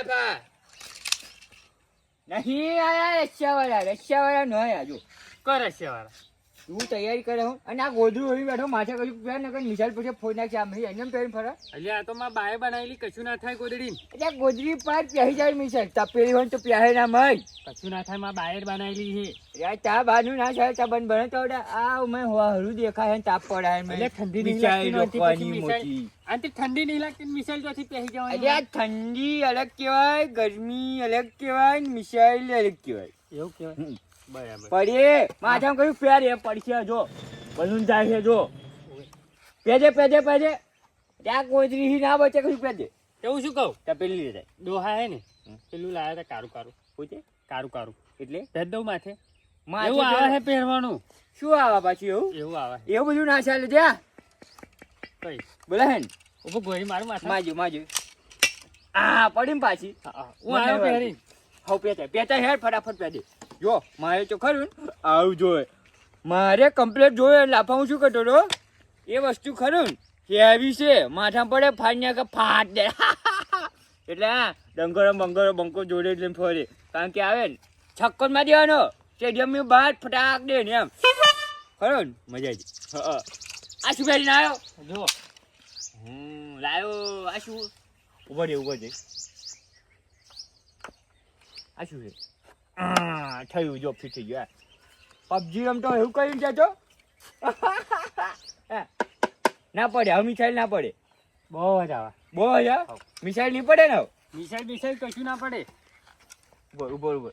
લાપા નહીં આયા રશિયાવાળા ન આયા જો કર રશિયાવાળા તું તૈયારી કરે હું અને આ ગોધરું હોઈ બેઠો માથે કશું પહેર ને કઈ મિસાઈલ પછી ફોઈ નાખશે આમ એમ પહેરીને ફરે એટલે આ તો માં બાએ બનાવેલી કશું ના થાય ગોદડી એટલે ગોધરી પાર પહેરી જાય મિસાઈલ તપેલી હોય તો પહેરે ના મય કશું ના થાય માં બાએ બનાવેલી છે યાર તા બાનું ના થાય તા બંધ બને તો મેં હરું દેખાય ને તાપ પડાય મેં એટલે ઠંડી નહીં મિસાઈલ લાગતી રોકવાની મિસાઈલ મોટી આથી ઠંડી નહીં લાગતી મિસાઈલ તો પહેરી એટલે જવાની આ ઠંડી અલગ કહેવાય ગરમી અલગ કહેવાય ને મિસાઈલ અલગ કહેવાય એવું કહેવાય બરાબર પડીએ માથામાં કયું પેર એ પડશે જો બલૂન જાય છે જો પેજે ત્યાં ગોધરી ના બચે કશું પેજે એવું શું કહું તપેલી લઈ જાય ડોહા હે ને પેલું લાયા હતા કારું પૂછે કારું એટલે ભેજ દઉં માથે માથે એવું આવે છે પહેરવાનું શું આવે પાછું એવું આવે એવું બધું ના ચાલે ત્યાં કઈ બોલે હે ને ઉભો ગોળી મારું માથે માજુ આ પડી ને પાછી હું આવ્યો પહેરી હવ પેતા હેડ ફટાફટ પેજે જો મારે તો ખરું ને આવું જોઈએ મારે કમ્પ્લેટ જોઈએ લાફા હું શું કરતો હતો એ વસ્તુ ખરું ને હેવી છે માથા પડે ફાડ્યા કે ફાટ દે એટલે હા ડંગરો બંકો જોડે જ લઈને ફરે કારણ કે આવે ને છક્કર માં દેવાનો સ્ટેડિયમની બહાર ફટાક દે ને એમ ખરું ને મજા આવી આ શું પહેરીને આવ્યો જો લાયો આ શું ઉભો જઈ આ શું છે થયું જો ફિટ થઈ ગયો પબજી રમતો એવું કર્યું જતો ના પડે હવે મિસાઈલ ના પડે બહુ જ આવે બહુ જ મિસાઈલ નહીં પડે ને મિસાઈલ કશું ના પડે ઉભો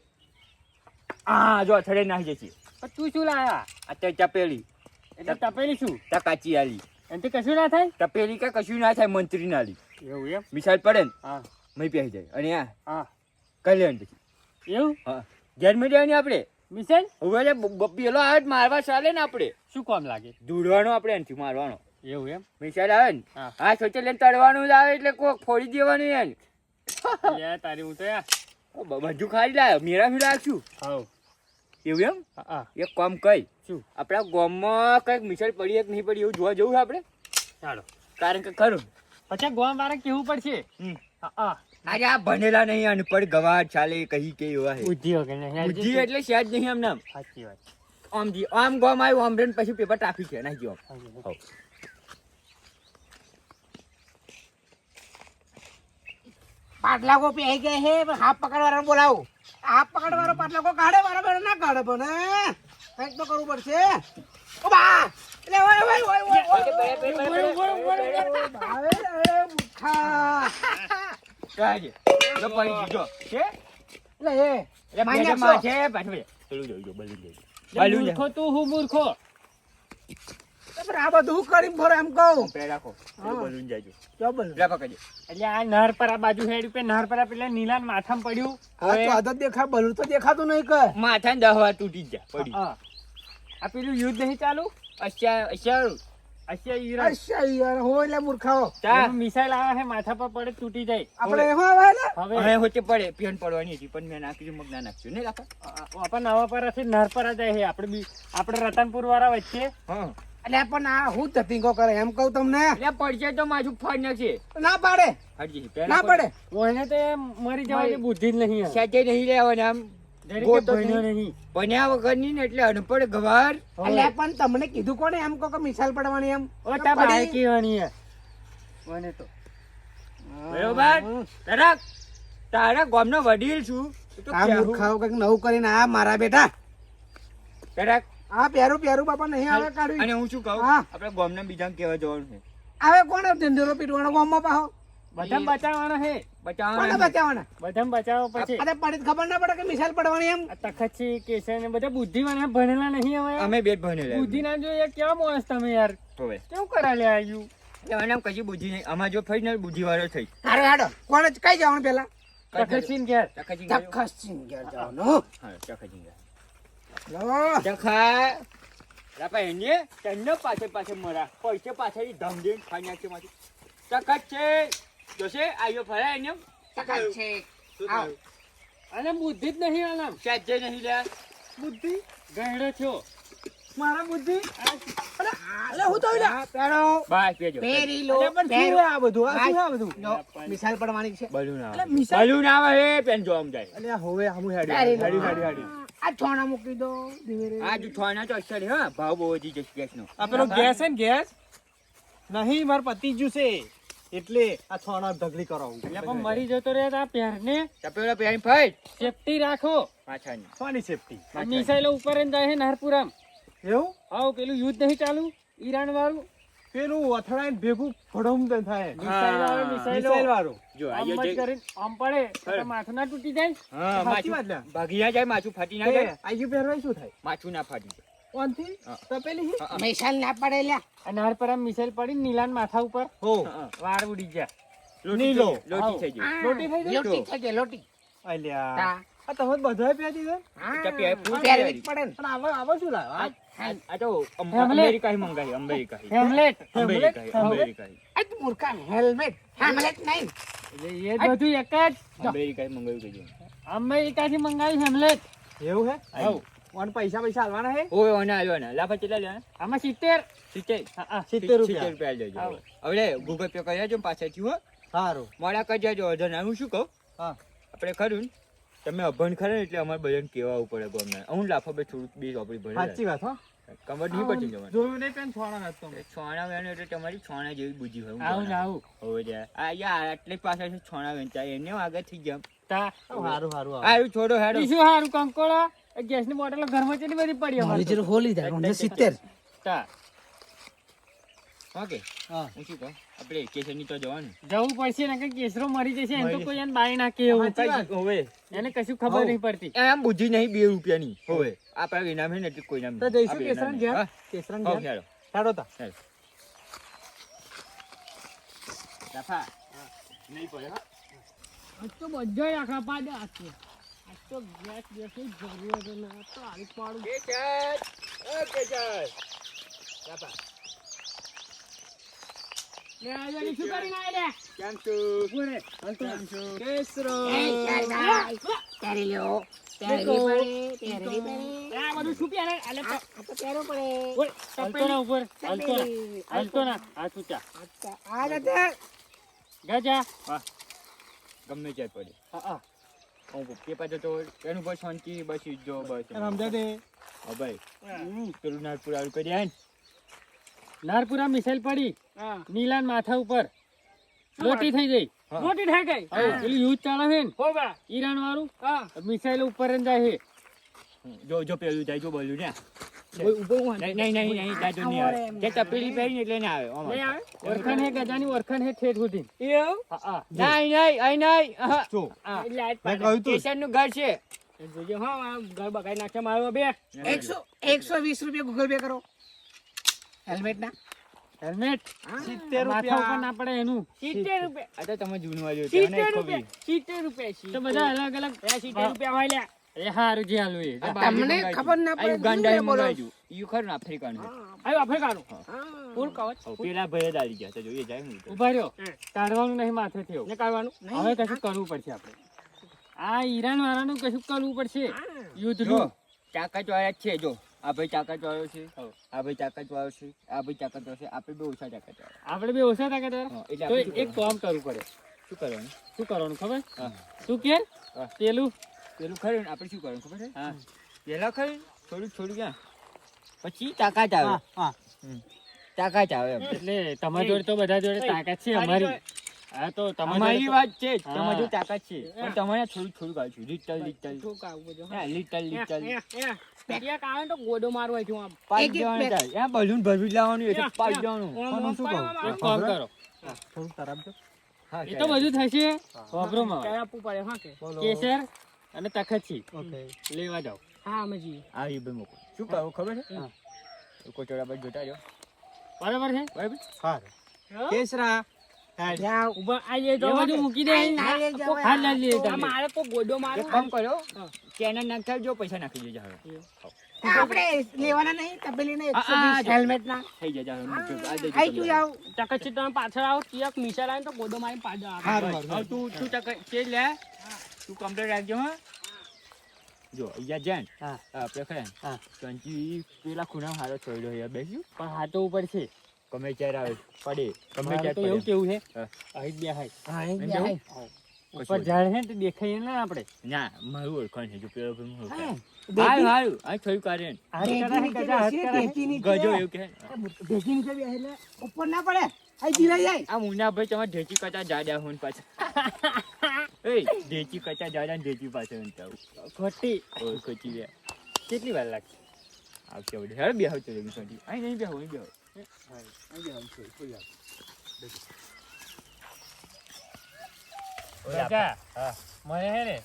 હા જો થડે નાખી જશે પણ તું શું લાયા અત્યારે તપેલી એટલે તપેલી શું કાચી આલી એનાથી કશું ના થાય તપેલી કે કશું ના થાય મંત્રી ના આલી એવું એમ મિસાઈલ પડે ને હા મય પહેરી જાય અને હા કરી લેવાનું પછી એવું હા ઘેર મેં જવાની આપણે મિસાઈલ હવે પેલો આવે મારવા ચાલે ને આપણે શું કામ લાગે દૂરવાનો આપણે એનાથી મારવાનો એવું એમ મિસાઈલ આવે ને હા સોચે લઈને તળવાનું જ આવે એટલે કોક ફોડી દેવાનું યાર યાર તારી હું તો યાર બધું ખાઈ લાવ મેરા મેં રાખશું હા એવું એમ હા એક કામ કઈ શું આપણા ગામમાં કઈક મિસાઈલ પડી કે નહીં પડી એવું જોવા જવું છે આપણે ચાલો કારણ કે ખરું પછી ગોમ વાળા કેવું પડશે હા આજે આ ભણેલા નહીં અનપઢ ગવાર ચાલે કહી કે એવા હે બુદ્ધિ વગર ને બુદ્ધિ એટલે સહેજ નહીં આમ નામ સાચી વાત આમ ગોમ આવ્યું આમ રેન પછી પેપર ટ્રાફિક છે નાખી આમ પાટલાકો પહેરી ગયા હે પણ હાથ પકડવાળા બોલાવો હાથ પકડવાળો પાટલાકો કાઢે મારા બેડો ના કાઢે પણ કંઈક તો કરવું પડશે ઓ બા એટલે ઓય કાજે જો પડી દીજો છે એટલે એ એટલે માન્યા માં છે પાછળ પેલું જોજો બલૂન જોજો મૂર્ખો તું હું મૂર્ખો પણ આ બધું કરી ફરો એમ કહું પે રાખો બલૂન જાજો જો બોલ લે પકડજો એટલે આ નહરપરા બાજુ હેડ પે નહરપરા પેલા નીલાન માથામાં પડ્યું હા તો આદત દેખા બલું તો દેખાતું નહીં કે માથાને 10 વાર તૂટી જ જા પડી આ પેલું યુદ્ધ નહીં ચાલુ અચ્છા યાર હો એટલે મૂર્ખાઓ મિસાઈલ આવે છે માથા પર પડે તૂટી જાય આપણે એમાં આવે ને હવે હોતે પડે પેન પડવાની હતી પણ મેં નાખ્યું મગ ના નાખ્યું ને રાખો આપણે નવાપરાથી નહરપરા જાય છે આપણે રતનપુર વાળા વચ્ચે હા એટલે પણ આ હું ધપીંગો કરે એમ કહું તમને એટલે પડશે તો માથું ફાડ નાખશે ના પાડે હટજી ના પડે ઓને તો મરી જવાની બુદ્ધિ જ નહીં આવે. સાચે નહીં રહેવાના આમ જરીકે ગોતો ભણ્યો નહીં. નહીં ભણ્યા વગરની ને એટલે અનપઢ ગવાર એટલે પણ તમને કીધું કોને એમ કહો કે મિસાલ પડવાની એમ ઓ તા બાઈ કહેવાની હે. મને તો બરોબર તારા ગામનો વડીલ છું તું તો આ કહેવું. મૂર્ખાઓ કંઈક નવું કરીને આ મારા બેટા તરાક આ પ્યારું બાપા નહીં આવે કાઢ્યું અને હું શું કહું હા. આપણે ગામના બીજા કહેવા જવાનું છે આવે કોને ધંધેરો પીટવાનો ગામમાં પાહો બધા બચાવવાના હે કોને બચાવવાના બચાવવાના બધા બચાવો પછી અરે પડી ખબર ના પડે કે મિસાલ પડવાની એમ આ તખતસિંહ કેસર ને બધા બુદ્ધિવાના ભણેલા નહીં હવે અમે બે ભણેલા બુદ્ધિ ના જોઈએ કેવા માણસ તમે યાર હવે કેવું કરા લે આવ્યું એટલે આમ કશી બુદ્ધિ નહીં અમાર જો થઈ ને બુદ્ધિ વાળો થઈ હારો હાડો કોને કઈ જવાનું પેલા તખતસિંહ ઘેર ચખાજી ગયો. તખતસિંહ ઘેર જવાનું હા ચખાજી ગયા. લો ચખા રાપા એને તને પાછળ મરા પૈસે પાછળ ધમ દે ખાઈ નાખશે માંથી ચખત છે જોશે આયો ફરાય એને તખતસિંહ શું આવ. થયું? અને બુદ્ધિ જ નહીં આલામ સાજે નહીં લ્યા બુદ્ધિ ગહેડો છો મારા બુદ્ધિ અલે હું તો લ્યા પેરો બસ પેજો પેરી લો અલ્યા પણ શું આ બધું આ શું આ બધું નો મિસાલ પડવાની છે બલૂન અલ્યા આવે મિસાલ બલૂન આવે હે પેન જો આમ જાય અલ્યા હોવે હમુ પેરી હેડી લો. હેડી હેડી આ છોણા મૂકી દો ધીરે આ જો છોના તો અસર હે હા ભાવ બહુ વધી જશે ગેસનો આ પેલો ગેસ છે ને ગેસ નહીં માર પતિ જ્યું છે એટલે આ છોના ઢગલી કરાવું એટલે પણ મરી જતો રહે તો આ પહેરને તપેલા પેન ફાઈટ સેફટી રાખો પાછાની કોની સેફટી આ મિસાઈલો ઉપર જ જાય છે નરપુરામ એવું આવ પેલું યુદ્ધ નહીં ચાલુ ઈરાન વાળું પેલું અથડાઈને ભેગું ફડમ થાય મિસાઈલ આવે મિસાઈલો મિસાઈલ વાળું જો આમ આયો જ જે કરીને આમ પડે તો માથું ના તૂટી જાય હા સાચી માછું વાત લ્યા. ભાગી ના જાય માછું ફાટી ના જાય આયુ પહેરવાય શું થાય માછું ના ફાટી જાય કોનથી હા. તપેલી હી? મિસાલ ના પડે લ્યા આ નરપુરામ મિસાઈલ પડી નીલાન માથા ઉપર હો હા. વાર ઉડી ગયા લોટી નીલો. લોટી થઈ જાય લોટી થઈ ગઈ? લોટી થઈ જાય લોટી અલ્યા તા. આ તમે બધાય પહેરી દે તો પહેર ફૂલ પહેરવી જ પડે ને પણ આવા શું લાવ આ તો હેમલેટ. અમેરિકાથી મંગાવી અમેરિકાથી હેમલેટ અમેરિકાથી હેમલેટ. અમેરિકાથી આ તો મૂર્ખા હેલ્મેટ હેલ્મેટ નહીં એટલે એ બધું એક જ અમેરિકાથી મંગાવ્યું કીધું અમેરિકાથી મંગાવી હેમલેટ એવું હે આવું. ઓન પૈસા પૈસા આલવાના હે ઓય ઓને આવ્યો ને લાફા કેટલા લેવાના આમાં 70 સિત્તેર 70 રૂપિયા. રૂપિયા લેજો આવું. હવે ગૂગલ પે કરી દેજો પાછળથી હો સારું મોડા કરી દેજો અઢાર હું શું કહું હા આપણે ખરું ને તમે અભણ ખરા ને એટલે અમારે બધાને કહેવું પડે ગમે હું લાફો બે થોડુંક બે ચોપડી ભરે સાચી વાત હો કમર નહીં પડી જવાનું જોયું નહીં પેન છોડા નાખતો છોણા વેણ એટલે તમારી છોણા જેવી બુદ્ધિ હોય હું આવું ને જાણું. આવું હવે જાય આ યાર આટલે પાછળ છે છોણા વેચતા એને હું આગળ થઈ ગયા તા સારું સારું આયું છોડો હેડો ઈ શું હારું કંકોળા ગેસ ની બોટલ ઘરમાં ચેટલી બધી પડી અમારે મારી જરૂર હોલી થાય 70 તા ઓકે હા હું શું કહું આપણે કેસરની તો જવાનું જવું પડશે ને કે કેસરો મરી જશે એને તો કોઈ એને બાઈ નાખે એવું સાચી વાત. હવે એને કશું ખબર નહીં પડતી એમ બુદ્ધિ નહીં 2 રૂપિયાની હવે આપણા ઇનામ છે ને એટલે કોઈ નામ તો જઈશું કેસરન ઘેર કેસરન ઘેર હેડો હેડો તા લાફા નહીં પડે હા આજ તો બધા આખા પાડે આખી આજ તો ગેસ ગેસની જરૂરિયાત જ ના તો આવી પાડું લાફા લે આજે ની શું કરીને આયા કેમ છો બોલે કેમ છો કેસરો એ ચાલ ભાઈ પહેરી લ્યો પહેરવી પડે પહેરવી પડે આ બધું શું પહેરે આલે આ તો પહેરવું પડે બોલ હલતો ના ઉપર હલતો ના હાથ ઊંચા આ જતે ગજા ગમે ત્યાં પડે હા હું પેપર જતો હોય એનું બસ શાંતિ બસ જો બસ સમજા દે હા ભાઈ પેલું નાગપુર આવું કરી આય ને નારપુરા મિસાઈલ પડી હા નીલાન માથા ઉપર લોટી થઈ ગઈ હા. લોટી થઈ ગઈ પેલું યુદ્ધ ચાલે છે ને હોવા ઈરાન વાળું મિસાઈલ ઉપર જ જાય છે જો જો પેલું જાય જો બોલ્યું ને ઉભો હું નહીં જાજો નહીં આવે જે તપેલી પહેરીને એટલે ના આવે આમાં. નહીં આવે ઓરખાન હે ગજાની ઓરખાન હે ઠેઠ સુધી એવું હા નહીં અહીં નહીં આહા. જો હા. લાઈટ મેં કહ્યું તું સ્ટેશનનું ઘર છે જોજો હા આ ઘર બગાડી નાખે મારો બે 120 રૂપિયા ગૂગલ પે કરો હેલ્મેટ ના હેલ્મેટ 70 માથા ઉપર રૂપિયા ના પડે એનું 70 રૂપિયા આ તો તમે જૂનું વાળ્યું 70 રૂપિયા 70 રૂપિયા તો બધા અલગ અલગ 70 રૂપિયા હોય લ્યા એ હારું જે હાલું એ તમને ખબર ના પડે ઉગાન્ડા બોલો. મંગાવ્યું ઈ ખરું ને આફ્રિકાનું છે. આયો આફ્રિકાનું હા. ફૂલ કવચ હવે પેલા ભય જ આવી ગયા તો જોઈએ જાય હું ઉભા રહ્યો કાઢવાનું નહીં માથેથી એવું. ને કાઢવાનું હવે કશું કરવું પડશે આપણે આ ઈરાન વાળાનું કશું કરવું પડશે જો યુદ્ધનું તાકાત વાળા જ છે જો આ ભાઈ તાકાત વાળો છે આ ભાઈ તાકાત વાળો છે આ ભાઈ તાકાત વાળો છે આપણે બહુ ઓછા તાકાત વાળા આપણે બે ઓછા તાકાત હા, એટલે તો આપણે એક કામ કરવું પડે શું કરવાનું શું કરવાનું ખબર હા તું કે હા. પેલું પેલું ખરું ને આપણે શું કરવાનું ખબર છે હા પેલા ખરું થોડું ક્યાં પછી તાકાત આવે હા હા તાકાત આવે એમ એટલે તમારી જોડે તો બધા જોડે તાકાત છે અમારી હા તો તમારી અમારી જોડે વાત છે જ, હા. તમારી જોડે તાકાત છે પણ તમારે થોડું આવશું લીટલ તો ગોડો મારવો હોય છે આમ પાઈ એક જવાનું બે- થાય ત્યાં બલૂન ભરવી જ લાવવાનું એટલે પાઈ જવાનું પણ હું શું કહું એક કામ કરો થોડું તરફ જો હા એ તો બધું થશે વાપરોમાં આપવું પડે હા કે બોલો કેસર અને તખતછી ઓકે લેવા જાઓ હા અમે જઈએ આ એ ભાઈ મૂકો શું કહું ખબર છે કોચોડા બાજુ જોતા જાઓ બરાબર છે બરાબર સારું કેસરા હેડ જાઓ ઉભા આઈએ તો બધું મૂકી દે નારિયેળ જાઓ. હાલ લાલ લે તમે મારે તો ગોડો એક કામ કર્યો ચેનલ નાખતા જો પૈસા નાખી દેજો હવે આપણે લેવાના નહીં તપેલી ને આ, આ, 120 હેલ્મેટ ના થઈ જજો હવે મૂકજો. આ દેજો આઈ તું તમને. જાવ તખતછી તમે પાછળ આવો તિયક મિસાલ આવે તો ગોડો મારી પાછળ આવે સારું હવે સારું તું ચેક લે તું કમ્પ્લેટ રાખજો હા જો અહીંયા જાય ને હા. આપણે ખરા ને હા. કંચી પેલા ખૂણામાં હારો થોડો અહીંયા બેસ્યું પણ હાથો ઉપર છે ગમે ત્યારે આવે પડે ગમે મારે તો ત્યારે એવું પડે કેવું છે હા. અહીં જ બેહાય અહીં એમ બે કેવું? હાય. ઉપર ઝાડ છે ને તો દેખાય ના આપણે ના મારું ઓળખાણ છે જો પેલો પેલો હા. હારું ભેગી- હારું આ થયું કાર્ય ને. હાથ ભેગી કરાય નીચે ગજા, હાથ બેસીએ, કરાય. ભેગી નીચે. ગજો એવું કહે ભેગી નીચે બેસે એટલે ઉપર ના પડે અહીં જીરાઈ જાય. આ મુન્નાભાઈ તમારે ઢેચી કચા જાડા હોન પાછા એ ઢેચી કચા જાડા ને ઢેચી પાછળ ઊંચાવું. ખોટી ઓય ખોચી ગયા કેટલી વાર લાગશે આવશે બધે હવે બેહો તો લેવી ખોટી અહીં નહીં બેહો અહીં બેહો ગજા, મને હે ને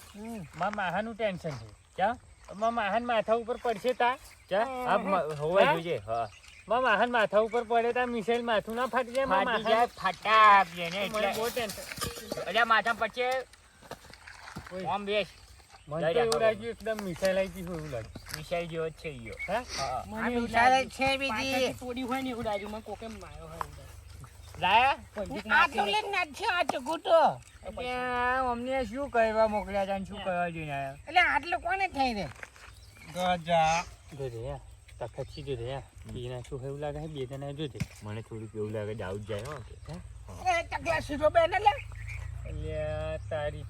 મારા માહાનું ટેન્શન છે ક્યાં મારા માહાન માથા ઉપર પડશે તા ક્યાં આ હોવા હા? જોઈએ હા મારા માહાન માથા ઉપર પડે તા મિસાઈલ માથું ના ફાટી જાય મારા ફાટી જાય માહાન- ફાટા આપીએ ને મને એટલે બહુ ટેન્શન અલ્યા માથા પછી ઓય. આમ બેસ મને તો એવું લાગ્યું એકદમ મિસાઈલ આવી ગઈ હોય એવું લાગ્યું મિસાઈ જેવો જ છે ઈયો હા હા આ વિચારે છે બીજી. પાછળથી તોડી હોય ને એવું લાગ્યું મને કોકે માર્યો હોય એવું લાયા લાગ્યું. આ તો લે નથી આ તો ગોટો. ત્યાં અમને શું કહેવા મોકલ્યા હતા ને શું કરવા જઈને આયા એટલે આટલું કોને થઈ રે? ગજા જોજે યાર, તખતથી જોજે યાર. બીના શું એવું લાગે છે બે જણા જોજે. મને થોડુંક એવું લાગે ડાઉટ જાય હો કે એ ટકલા સીધો બેન લે. અલ્યા તારી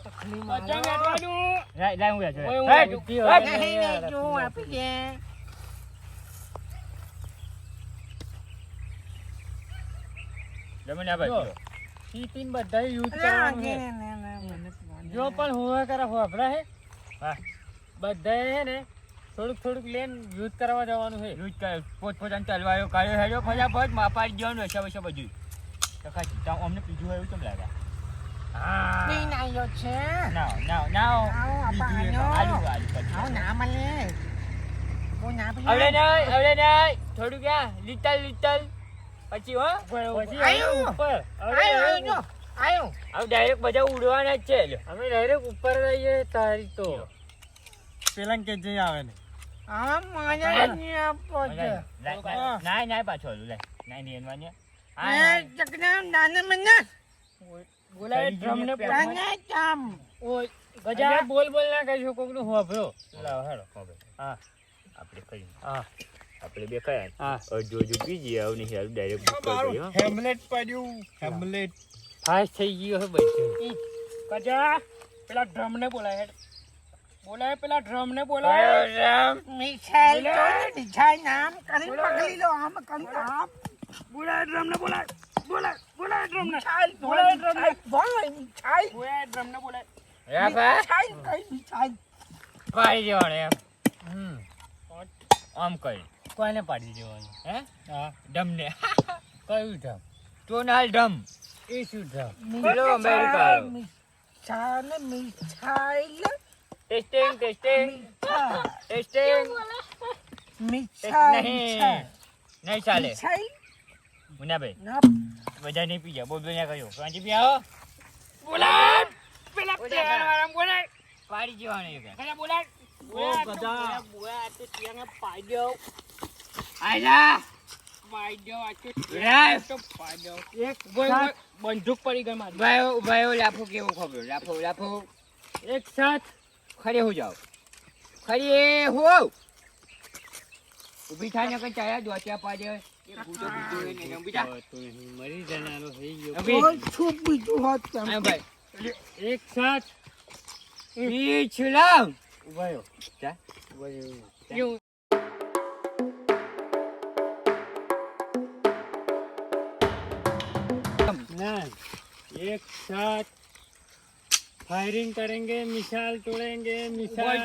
તકલી બચા નાખવાનું. લાય હું યાર ઓય, જોડે. ઓય, હેટ, ઊભી હેટ. હોય. નહીં નહીં જો આપી દે. જમીન આ જો. બાજુ. સીટીન બધાય યુઝ ના, કરવાનું કે છે. ના, ના, મને તો વાંધો જો પણ હોવા કરે હોભરા હે હા. બધાય હે ને થોડુંક થોડુંક લઈને યુઝ કરવા જવાનું છે. યુઝ કરે પોતપોતાનો તલવારો કાઢ્યો હેડ્યો ફટાફટ માપાડી દેવાનું હશે હશે બધું તો ખાચી તો અમને પીજું હોય એવું કેમ લાગે હા નહીં આવ્યો છે. ના ના ના આવો, આપા બીજું એક આનો. આલુ આલુ પછી આવું ના મળે. બહુ ના પીએ. હવે નહીં થોડું ક્યાં લીટલ પછી હો પછી આયું. ઉપર આયો જો આયો. હવે ડાયરેક્ટ બધા ઉડવાના જ છે લ્યો. અમે ડાયરેક્ટ ઉપર રહીએ તારી તો પેલા કે જઈ આવે ને આ મજા નહીં આપો છે. ના પાછો હલું લાય ના નહીં એનવાની એ ચકના નાના મના બોલાય ડ્રમ ને તાને ચામ. ઓય ગજા બોલ બોલ ના કહીશું કોક નું હોભરો લાવ હેડો હવે હા આપણે કરી હા આપણે બે કયા હા જોજો પીજીએ હવે નહીં હાલ ડાયરેક્ટ બુક કરી દઈએ હો. હેમલેટ પડ્યું હેમલેટ ફાસ્ટ થઈ ગયો હે બધું ગજા પેલા ડ્રમ ને બોલાય હેડ બોલાય પેલા ડ્રમ ને બોલાય મિસાઈલ તો ડિઝાઇન નામ કરી પકડી લો આમ કરી આપ. બોલાય ડ્રમ ને બોલાય બોલાય ડ્રમ ને મિસાઈલ બોલાય ડ્રમ ને બોલાય મિસાઈલ. બોલાય ડ્રમ ને બોલાય યા ભા મિસાઈલ કઈ મિસાઈલ. પાડી દેવાનું એમ હમ આમ કરી કોઈને પાડી દેવાનું હે હા ડમને કયું ડ્રમ ડોનાલ્ડ ડમ એ શું ડ્રમ પેલો અમેરિકા આવ્યો. Missile missile testing missile missile નહીં ચાલે મિસાઈલ મુન્નાભાઈ ના બધા નહીં પી ગયા બોલ બોલ કહ્યું પાંચી પી આવો બોલાય પેલા તેલ વાળા બોલાય પાડી જવાનું એક ગજા બોલાય ઓ ગજા. બોલાય તો ત્યાં પાડ્યો આયલા પાડ્યો આ રાય. તો પાડ્યો એક સાથ બંદૂક પડી ગઈ મારી ઉભાયો લાફો કેવો ખબર લાફો એક સાથ ખરે હું જાવ ખરી હો ઊભી થાય ને કઈ ચાયા દોત્યા પાડે એક ભૂતો ભૂતો હોય ને બીજા તો નહીં, મરી જનારો થઈ ગયો અભી કોઈ છૂપ બીજું હોત તેમ. આ ભાઈ એક સાથ ઈ છુલામ ઉભાયો ચા કેવું ना एक साथ फायरिंग करेंगे मिसाइल तोड़ेंगे मिसाइल